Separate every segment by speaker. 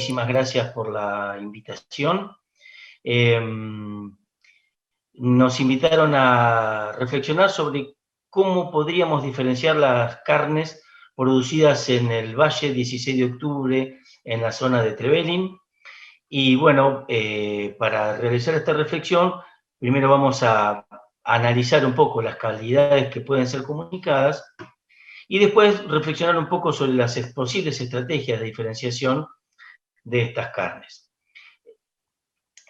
Speaker 1: muchísimas gracias por la invitación. Nos invitaron a reflexionar sobre cómo podríamos diferenciar las carnes producidas en el Valle 16 de octubre, en la zona de Trevelin. Y bueno, para realizar esta reflexión, primero vamos a analizar un poco las calidades que pueden ser comunicadas y después reflexionar un poco sobre las posibles estrategias de diferenciación de estas carnes.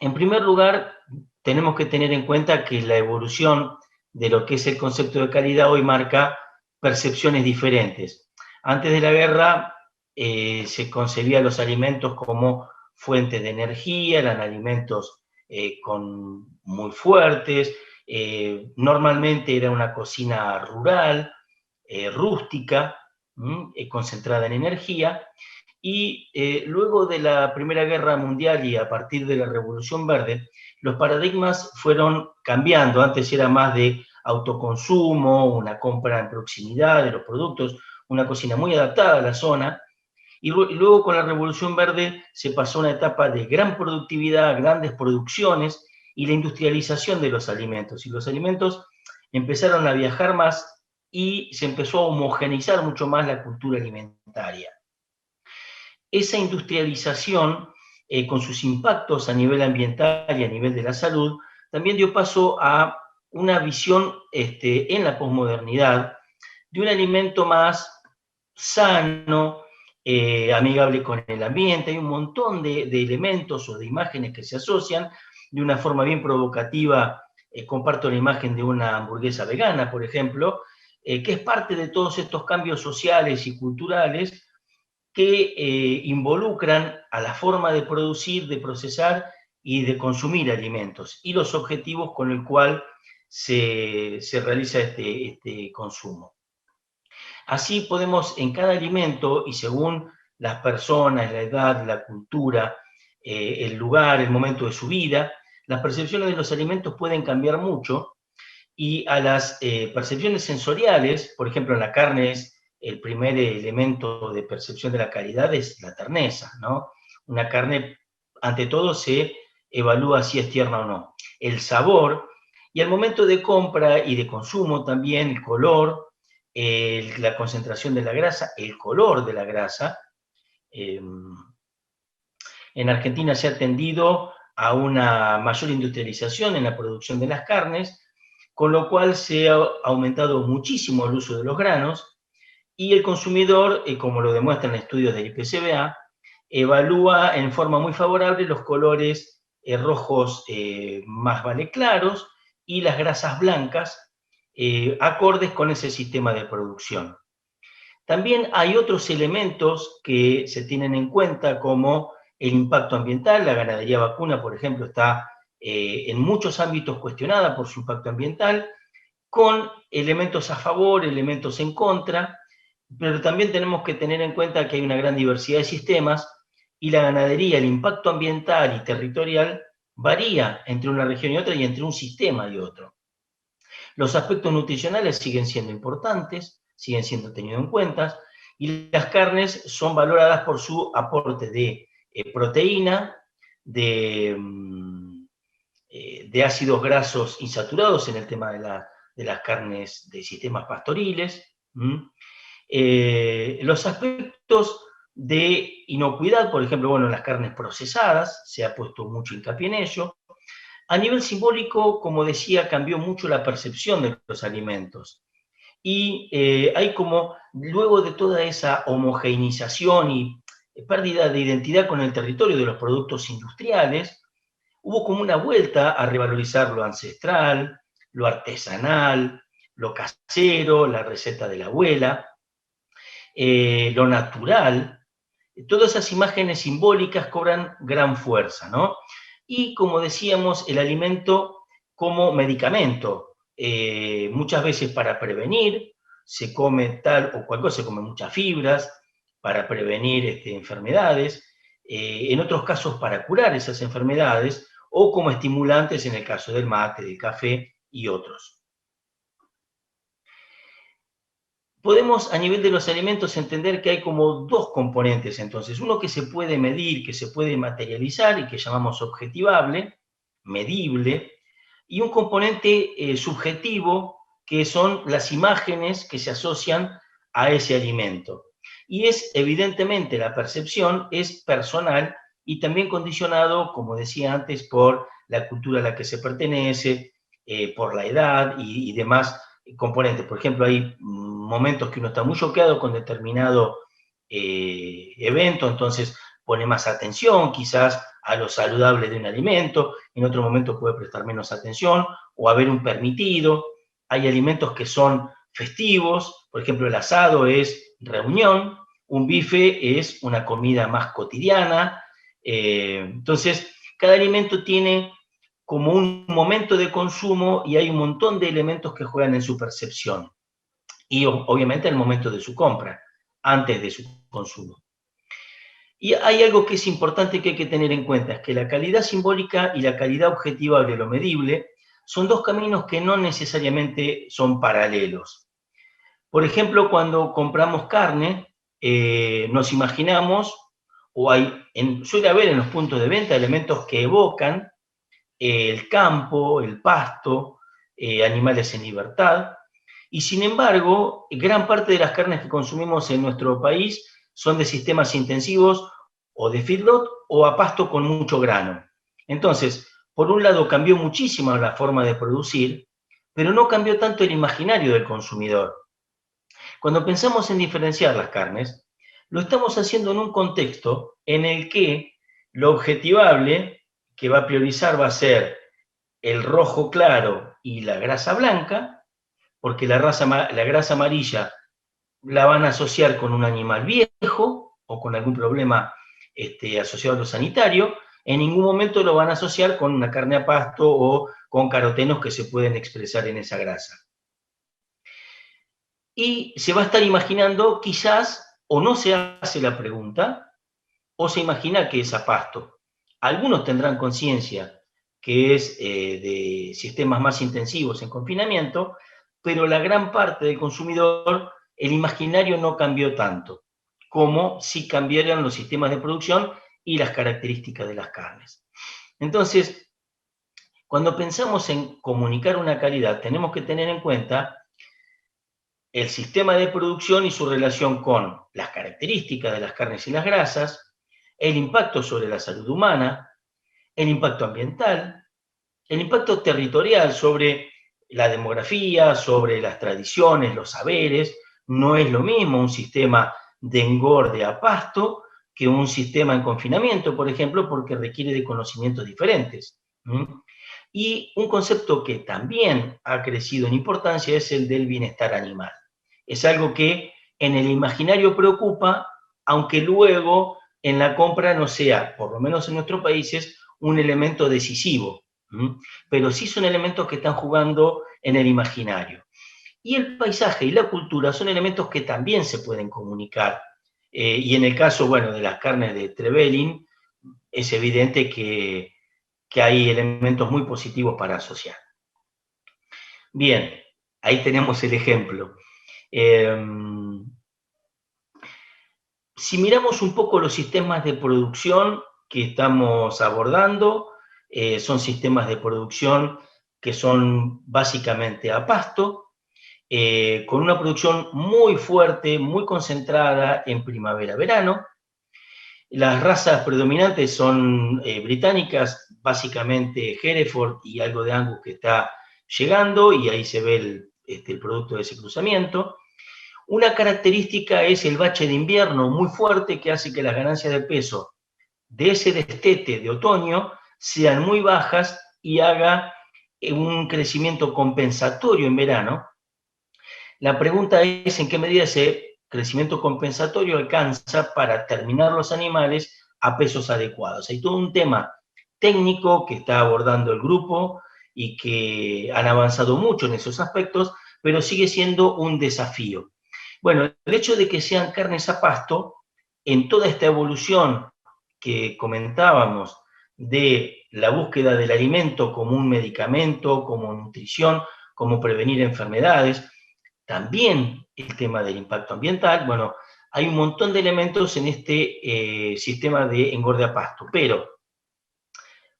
Speaker 1: En primer lugar, tenemos que tener en cuenta que la evolución de lo que es el concepto de calidad hoy marca percepciones diferentes. Antes de la guerra se concebían los alimentos como fuentes de energía, eran alimentos muy fuertes, normalmente era una cocina rural, rústica, concentrada en energía, y luego de la Primera Guerra Mundial y a partir de la Revolución Verde, los paradigmas fueron cambiando. Antes era más de autoconsumo, una compra en proximidad de los productos, una cocina muy adaptada a la zona, y luego con la Revolución Verde se pasó a una etapa de gran productividad, grandes producciones y la industrialización de los alimentos. Y los alimentos empezaron a viajar más y se empezó a homogeneizar mucho más la cultura alimentaria. Esa industrialización, con sus impactos a nivel ambiental y a nivel de la salud, también dio paso a una visión en la posmodernidad de un alimento más sano, amigable con el ambiente. Hay un montón de elementos o de imágenes que se asocian de una forma bien provocativa. Comparto la imagen de una hamburguesa vegana, por ejemplo, que es parte de todos estos cambios sociales y culturales que involucran a la forma de producir, de procesar y de consumir alimentos y los objetivos con el cual se realiza este consumo. Así podemos en cada alimento y según las personas, la edad, la cultura, el lugar, el momento de su vida, las percepciones de los alimentos pueden cambiar mucho y a las percepciones sensoriales, por ejemplo, en la carne es el primer elemento de percepción de la calidad es la terneza, ¿no? Una carne, ante todo, se evalúa si es tierna o no. El sabor y al momento de compra y de consumo también el color, la concentración de la grasa, el color de la grasa. En Argentina se ha tendido a una mayor industrialización en la producción de las carnes, con lo cual se ha aumentado muchísimo el uso de los granos y el consumidor, como lo demuestran estudios del IPCBA, evalúa en forma muy favorable los colores rojos más claros y las grasas blancas acordes con ese sistema de producción. También hay otros elementos que se tienen en cuenta como el impacto ambiental. La ganadería vacuna, por ejemplo, está en muchos ámbitos cuestionada por su impacto ambiental, con elementos a favor, elementos en contra, pero también tenemos que tener en cuenta que hay una gran diversidad de sistemas y la ganadería, el impacto ambiental y territorial varía entre una región y otra y entre un sistema y otro. Los aspectos nutricionales siguen siendo importantes, siguen siendo tenidos en cuenta, y las carnes son valoradas por su aporte de proteína, de ácidos grasos insaturados en el tema de las carnes de sistemas pastoriles. Los aspectos de inocuidad, por ejemplo, bueno, las carnes procesadas, se ha puesto mucho hincapié en ello. A nivel simbólico, como decía, cambió mucho la percepción de los alimentos. Y hay como, luego de toda esa homogeneización y pérdida de identidad con el territorio de los productos industriales, hubo como una vuelta a revalorizar lo ancestral, lo artesanal, lo casero, la receta de la abuela, lo natural. Todas esas imágenes simbólicas cobran gran fuerza, ¿no? Y como decíamos, el alimento como medicamento. Muchas veces para prevenir, se come tal o cual cosa, se come muchas fibras para prevenir enfermedades, en otros casos para curar esas enfermedades, o como estimulantes en el caso del mate, del café y otros. podemos a nivel de los alimentos entender que hay como dos componentes entonces, uno que se puede medir, que se puede materializar y que llamamos objetivable, medible, y un componente subjetivo que son las imágenes que se asocian a ese alimento. Y es evidentemente la percepción es personal y también condicionado, como decía antes, por la cultura a la que se pertenece, por la edad y demás componentes. Por ejemplo, hay momentos que uno está muy choqueado con determinado evento, entonces pone más atención quizás a lo saludable de un alimento, en otro momento puede prestar menos atención o haber un permitido. Hay alimentos que son festivos, por ejemplo, el asado es reunión, un bife es una comida más cotidiana. Entonces, cada alimento tiene como un momento de consumo y hay un montón de elementos que juegan en su percepción. Y obviamente el momento de su compra, antes de su consumo. Y hay algo que es importante que hay que tener en cuenta, es que la calidad simbólica y la calidad objetiva de lo medible son dos caminos que no necesariamente son paralelos. Por ejemplo, cuando compramos carne, nos imaginamos, o suele haber en los puntos de venta elementos que evocan el campo, el pasto, animales en libertad, y sin embargo, gran parte de las carnes que consumimos en nuestro país son de sistemas intensivos o de feedlot o a pasto con mucho grano. Entonces, por un lado cambió muchísimo la forma de producir, pero no cambió tanto el imaginario del consumidor. Cuando pensamos en diferenciar las carnes, lo estamos haciendo en un contexto en el que lo objetivable que va a priorizar va a ser el rojo claro y la grasa blanca, porque la grasa amarilla la van a asociar con un animal viejo o con algún problema asociado a lo sanitario, en ningún momento lo van a asociar con una carne a pasto o con carotenos que se pueden expresar en esa grasa. Y se va a estar imaginando quizás, o no se hace la pregunta, o se imagina que es a pasto. Algunos tendrán conciencia que es de sistemas más intensivos en confinamiento, pero la gran parte del consumidor, el imaginario no cambió tanto, como si cambiaran los sistemas de producción y las características de las carnes. Entonces, cuando pensamos en comunicar una calidad, tenemos que tener en cuenta el sistema de producción y su relación con las características de las carnes y las grasas, el impacto sobre la salud humana, el impacto ambiental, el impacto territorial sobre la demografía, sobre las tradiciones, los saberes. No es lo mismo un sistema de engorde a pasto que un sistema en confinamiento, por ejemplo, porque requiere de conocimientos diferentes. Y un concepto que también ha crecido en importancia es el del bienestar animal. Es algo que en el imaginario preocupa, aunque luego en la compra no sea, por lo menos en nuestros países, un elemento decisivo. Pero sí son elementos que están jugando en el imaginario. Y el paisaje y la cultura son elementos que también se pueden comunicar. Y en el caso, bueno, de las carnes de Trevelin, es evidente que hay elementos muy positivos para asociar. Bien, ahí tenemos el ejemplo. Si miramos un poco los sistemas de producción que estamos abordando, son sistemas de producción que son básicamente a pasto, con una producción muy fuerte, muy concentrada en primavera-verano. Las razas predominantes son británicas, básicamente Hereford y algo de Angus que está llegando, y ahí se ve el producto de ese cruzamiento. Una característica es el bache de invierno muy fuerte que hace que las ganancias de peso de ese destete de otoño sean muy bajas y haga un crecimiento compensatorio en verano. La pregunta es en qué medida ese crecimiento compensatorio alcanza para terminar los animales a pesos adecuados. Hay todo un tema técnico que está abordando el grupo y que han avanzado mucho en esos aspectos, pero sigue siendo un desafío. Bueno, el hecho de que sean carnes a pasto, en toda esta evolución que comentábamos de la búsqueda del alimento como un medicamento, como nutrición, como prevenir enfermedades, también el tema del impacto ambiental. Bueno, hay un montón de elementos en este sistema de engorde a pasto, pero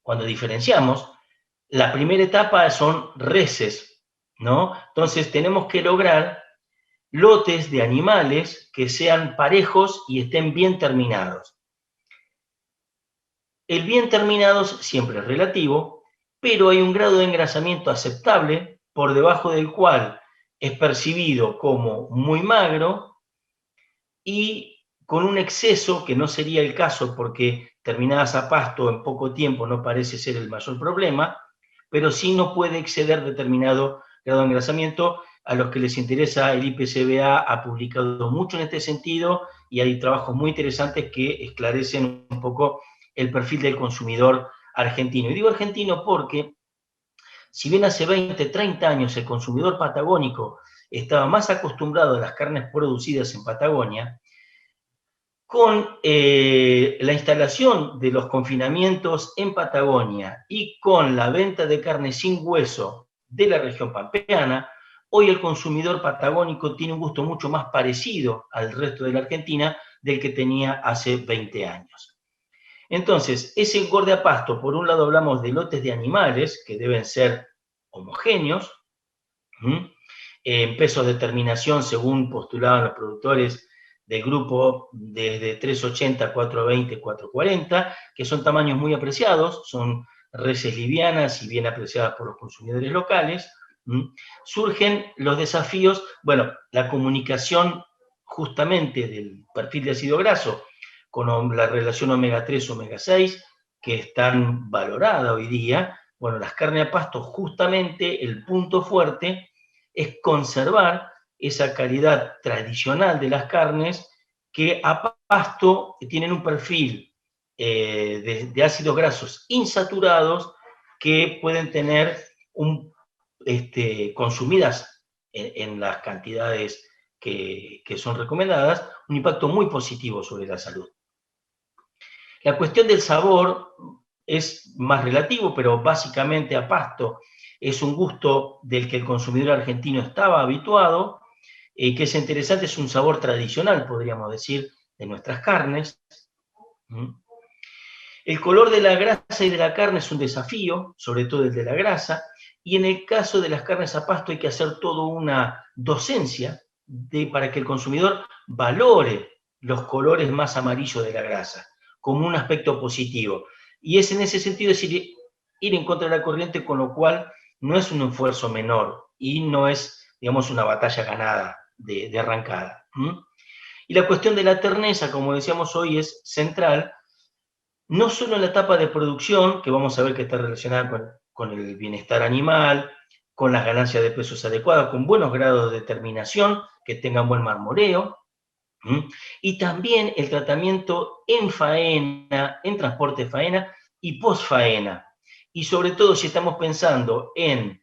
Speaker 1: cuando diferenciamos, la primera etapa son reses, ¿no? Entonces tenemos que lograr lotes de animales que sean parejos y estén bien terminados. El bien terminados siempre es relativo, pero hay un grado de engrasamiento aceptable por debajo del cual es percibido como muy magro y con un exceso, que no sería el caso porque terminadas a pasto en poco tiempo no parece ser el mayor problema, pero sí no puede exceder determinado grado de engrasamiento. A los que les interesa, el IPCBA ha publicado mucho en este sentido y hay trabajos muy interesantes que esclarecen un poco el perfil del consumidor argentino. Y digo argentino porque, si bien hace 20, 30 años el consumidor patagónico estaba más acostumbrado a las carnes producidas en Patagonia, con la instalación de los confinamientos en Patagonia y con la venta de carne sin hueso de la región pampeana, hoy el consumidor patagónico tiene un gusto mucho más parecido al resto de la Argentina del que tenía hace 20 años. Entonces, ese engorde a pasto, por un lado hablamos de lotes de animales que deben ser homogéneos, en pesos de terminación, según postulaban los productores del grupo, desde 380, 420, 440, que son tamaños muy apreciados, son reses livianas y bien apreciadas por los consumidores locales. Surgen los desafíos, bueno, la comunicación justamente del perfil de ácido graso con la relación omega 3, omega 6, que es tan valorada hoy día. Bueno, las carnes a pasto, justamente el punto fuerte es conservar esa calidad tradicional de las carnes que a pasto tienen un perfil de ácidos grasos insaturados que pueden tener consumidas en las cantidades que son recomendadas, un impacto muy positivo sobre la salud. La cuestión del sabor es más relativo, pero básicamente a pasto es un gusto del que el consumidor argentino estaba habituado, que es interesante, es un sabor tradicional, podríamos decir, de nuestras carnes. El color de la grasa y de la carne es un desafío, sobre todo el de la grasa, y en el caso de las carnes a pasto hay que hacer toda una docencia para que el consumidor valore los colores más amarillos de la grasa como un aspecto positivo. Y es en ese sentido ir en contra de la corriente, con lo cual no es un esfuerzo menor y no es, digamos, una batalla ganada de arrancada. Y la cuestión de la terneza, como decíamos hoy, es central, no solo en la etapa de producción, que vamos a ver que está relacionada con el bienestar animal, con las ganancias de pesos adecuadas, con buenos grados de terminación, que tengan buen marmoreo, y también el tratamiento en faena, en transporte de faena y post faena. Y sobre todo si estamos pensando en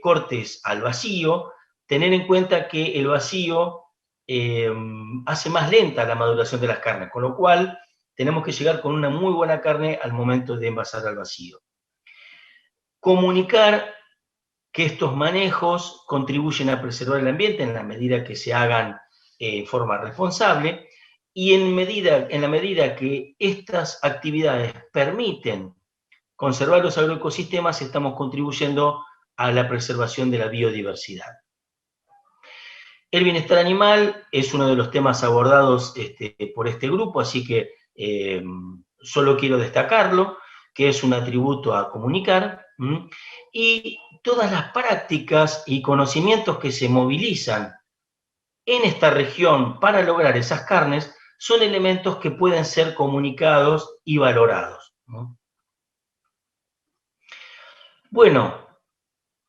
Speaker 1: cortes al vacío, tener en cuenta que el vacío hace más lenta la maduración de las carnes, con lo cual tenemos que llegar con una muy buena carne al momento de envasar al vacío. Comunicar que estos manejos contribuyen a preservar el ambiente en la medida que se hagan en forma responsable, y en la medida que estas actividades permiten conservar los agroecosistemas, estamos contribuyendo a la preservación de la biodiversidad. El bienestar animal es uno de los temas abordados por este grupo, así que solo quiero destacarlo, que es un atributo a comunicar, y todas las prácticas y conocimientos que se movilizan en esta región para lograr esas carnes son elementos que pueden ser comunicados y valorados. Bueno,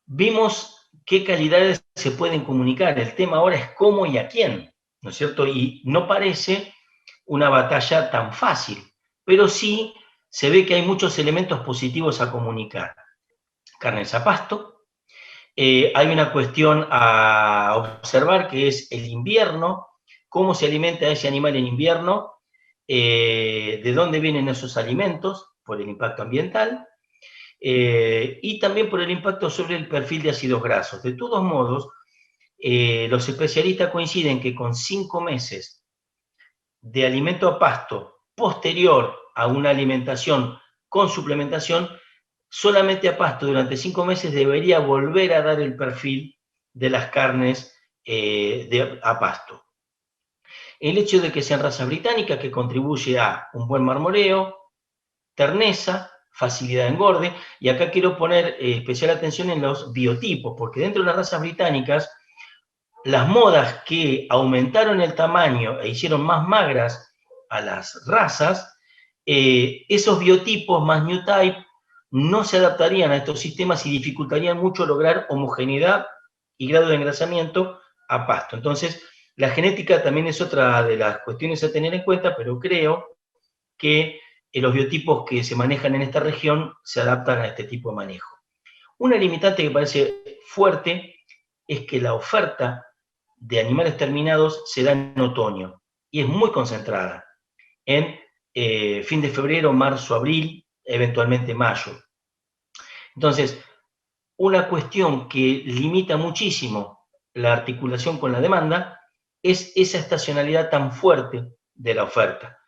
Speaker 1: vimos qué calidades se pueden comunicar. El tema ahora es cómo y a quién, ¿no es cierto? Y no parece una batalla tan fácil, pero sí se ve que hay muchos elementos positivos a comunicar. Carnes a pasto. Hay una cuestión a observar que es el invierno, cómo se alimenta ese animal en invierno, de dónde vienen esos alimentos por el impacto ambiental, y también por el impacto sobre el perfil de ácidos grasos. De todos modos, los especialistas coinciden que con 5 meses de alimento a pasto posterior a una alimentación con suplementación, solamente a pasto durante 5 meses debería volver a dar el perfil de las carnes a pasto. El hecho de que sean raza británica, que contribuye a un buen marmoleo, terneza, facilidad de engorde, y acá quiero poner especial atención en los biotipos, porque dentro de las razas británicas, las modas que aumentaron el tamaño e hicieron más magras a las razas, esos biotipos más new type no se adaptarían a estos sistemas y dificultarían mucho lograr homogeneidad y grado de engrasamiento a pasto. Entonces, la genética también es otra de las cuestiones a tener en cuenta, pero creo que los biotipos que se manejan en esta región se adaptan a este tipo de manejo. Una limitante que parece fuerte es que la oferta de animales terminados se da en otoño y es muy concentrada en fin de febrero, marzo, abril, eventualmente mayo. Entonces, una cuestión que limita muchísimo la articulación con la demanda es esa estacionalidad tan fuerte de la oferta,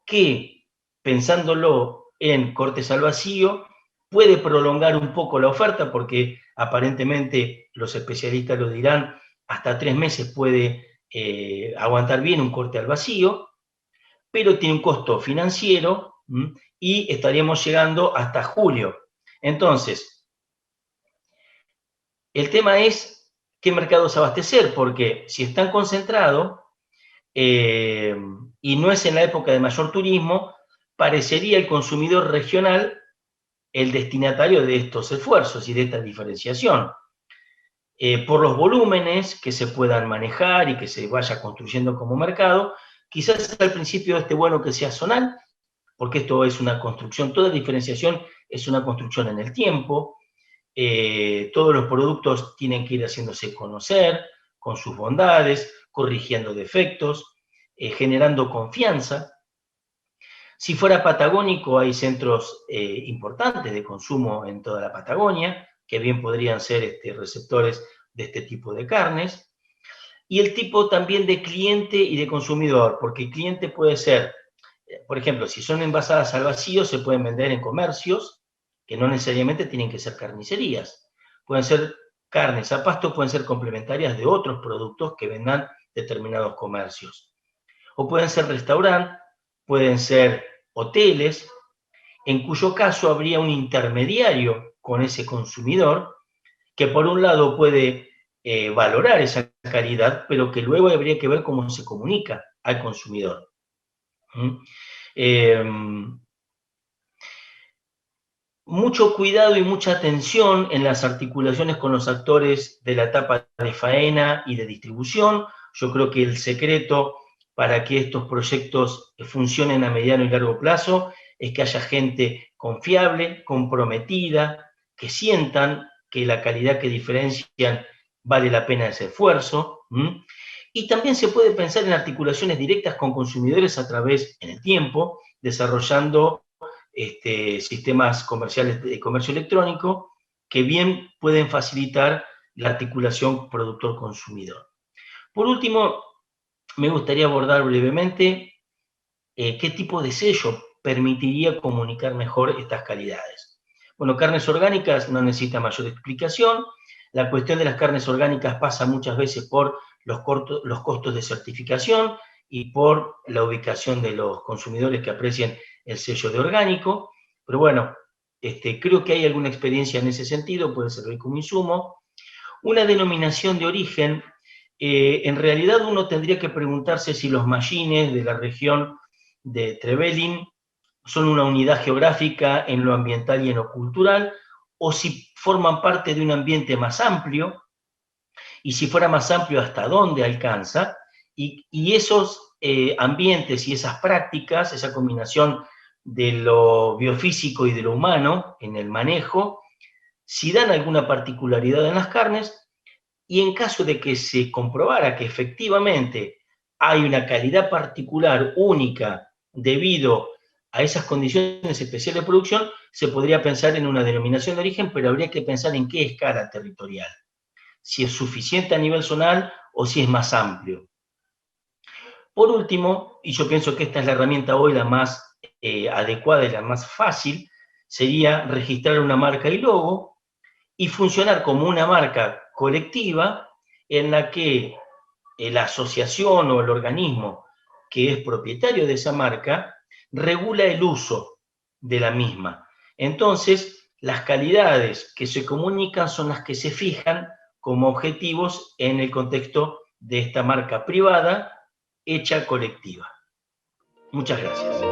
Speaker 1: que, pensándolo en cortes al vacío, puede prolongar un poco la oferta, porque aparentemente los especialistas lo dirán, hasta 3 meses puede aguantar bien un corte al vacío, pero tiene un costo financiero y estaríamos llegando hasta julio. Entonces, el tema es qué mercados abastecer, porque si están concentrados y no es en la época de mayor turismo, parecería el consumidor regional el destinatario de estos esfuerzos y de esta diferenciación. Por los volúmenes que se puedan manejar y que se vaya construyendo como mercado, quizás al principio esté bueno que sea zonal, porque esto es una construcción, toda diferenciación es una construcción en el tiempo, todos los productos tienen que ir haciéndose conocer con sus bondades, corrigiendo defectos, generando confianza. Si fuera patagónico, hay centros importantes de consumo en toda la Patagonia, que bien podrían ser receptores de este tipo de carnes. Y el tipo también de cliente y de consumidor, porque el cliente puede ser, por ejemplo, si son envasadas al vacío, se pueden vender en comercios, que no necesariamente tienen que ser carnicerías. Pueden ser carnes a pasto, pueden ser complementarias de otros productos que vendan determinados comercios. O pueden ser restaurantes, pueden ser hoteles, en cuyo caso habría un intermediario con ese consumidor que por un lado puede valorar esa calidad, pero que luego habría que ver cómo se comunica al consumidor. Mucho cuidado y mucha atención en las articulaciones con los actores de la etapa de faena y de distribución. Yo creo que el secreto para que estos proyectos funcionen a mediano y largo plazo es que haya gente confiable, comprometida, que sientan que la calidad que diferencian vale la pena ese esfuerzo. Y también se puede pensar en articulaciones directas con consumidores a través, en el tiempo, desarrollando sistemas comerciales de comercio electrónico que bien pueden facilitar la articulación productor-consumidor. Por último, me gustaría abordar brevemente qué tipo de sello permitiría comunicar mejor estas calidades. Bueno, carnes orgánicas no necesita mayor explicación. La cuestión de las carnes orgánicas pasa muchas veces por los costos de certificación y por la ubicación de los consumidores que aprecien el sello de orgánico, pero bueno, creo que hay alguna experiencia en ese sentido, puede servir como insumo. Una denominación de origen, en realidad uno tendría que preguntarse si los mallines de la región de Trevelin son una unidad geográfica en lo ambiental y en lo cultural, o si forman parte de un ambiente más amplio, y si fuera más amplio, hasta dónde alcanza, y esos ambientes y esas prácticas, esa combinación de lo biofísico y de lo humano en el manejo, si dan alguna particularidad en las carnes, y en caso de que se comprobara que efectivamente hay una calidad particular, única, debido a esas condiciones especiales de producción, se podría pensar en una denominación de origen, pero habría que pensar en qué escala territorial. si es suficiente a nivel zonal o si es más amplio. Por último, y yo pienso que esta es la herramienta hoy la más adecuada y la más fácil, sería registrar una marca y logo y funcionar como una marca colectiva en la que la asociación o el organismo que es propietario de esa marca regula el uso de la misma. Entonces, las calidades que se comunican son las que se fijan como objetivos en el contexto de esta marca privada hecha colectiva. Muchas gracias.